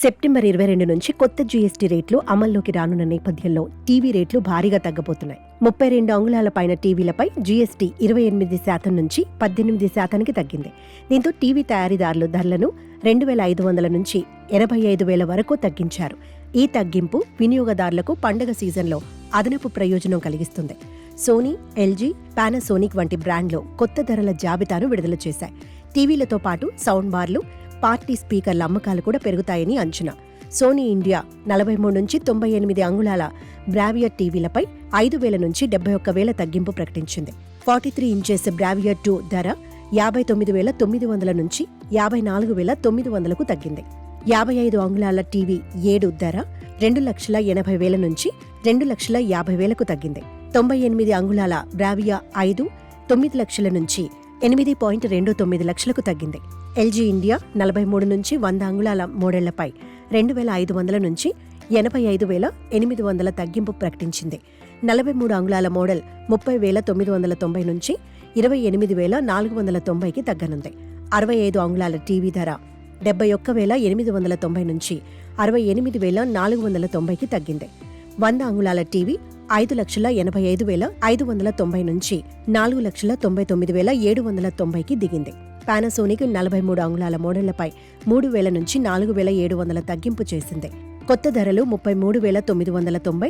September 22 నుంచి కొత్త GST రేట్లు అమల్లోకి రానున్న నేపథ్యంలో టీవీ రేట్లు భారీగా తగ్గబోతున్నాయి. 32 అంగుళాల పైన టీవీలపై జీఎస్టీ 28% నుంచి 18% తగ్గింది. దీంతో టీవీ తయారీదారులు ధరలను 2,500 నుంచి 85,000 వరకు తగ్గించారు. ఈ తగ్గింపు వినియోగదారులకు పండగ సీజన్లో అదనపు ప్రయోజనం కలిగిస్తుంది. సోనీ, ఎల్జీ, పానాసోనిక్ వంటి బ్రాండ్లు కొత్త ధరల జాబితాను విడుదల చేశాయి. టీవీలతో పాటు సౌండ్ బార్లు, పార్టీ స్పీకర్ల అమ్మకాలు కూడా పెరుగుతాయని అంచనా. సోనీ ఇండియా 43 నుంచి 98 అంగుళాల బ్రావియర్ టీవీలపై 5,000 నుంచి 71,000 తగ్గింపు ప్రకటించింది. 43 ఇంచెస్ బ్రావియర్ 2 ధర 59,900 నుంచి 54,900కు తగ్గింది. 55 అంగుళాల టీవీ 7 ధర 2,80,000 నుంచి 2,50,000కు తగ్గింది. 98 అంగుళాల బ్రావియా 5 9 లక్షల నుంచి 8.29 లక్షలకు తగ్గింది. ఎల్జీ ఇండియా 43 నుంచి 100 అంగుళాల మోడళ్లపై 2,500 నుంచి 85,800 తగ్గింపు ప్రకటించింది. 43 అంగుళాల మోడల్ 30,990 నుంచి 28,490కి తగ్గనుంది. 65 అంగుళాల టీవీ ధర 71,890 నుంచి 68,490కి తగ్గింది. 100 అంగుళాల టీవీ 5,85,590 నుంచి 4,99,790కి దిగింది. పానాసోనిక్ 43 అంగుళాల మోడళ్లపై 3,000 నుంచి 4,700 తగ్గింపు చేసింది. కొత్త ధరలు 33,990,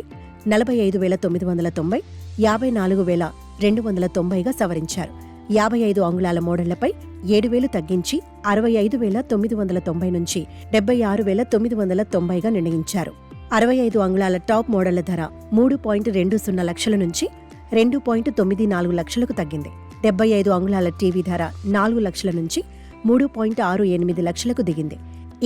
45,990, 54,290గా సవరించారు. 55 అంగుళాల మోడళ్లపై 7,000 తగ్గించి 65,990 నుంచి 76,990గా నిర్ణయించారు. 65 అంగుళాల టాప్ మోడళ్ల ధర 3.20 లక్షల నుంచి 2.94 లక్షలకు తగ్గింది. 75 అంగుళాల టీవీ ధర 4 లక్షల నుంచి 3.68 లక్షలకు దిగింది.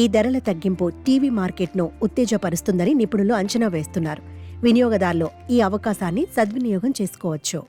ఈ ధరల తగ్గింపు టీవీ మార్కెట్ను ఉత్తేజపరుస్తుందని నిపుణులు అంచనా వేస్తున్నారు. వినియోగదారులు ఈ అవకాశాన్ని సద్వినియోగం చేసుకోవచ్చు.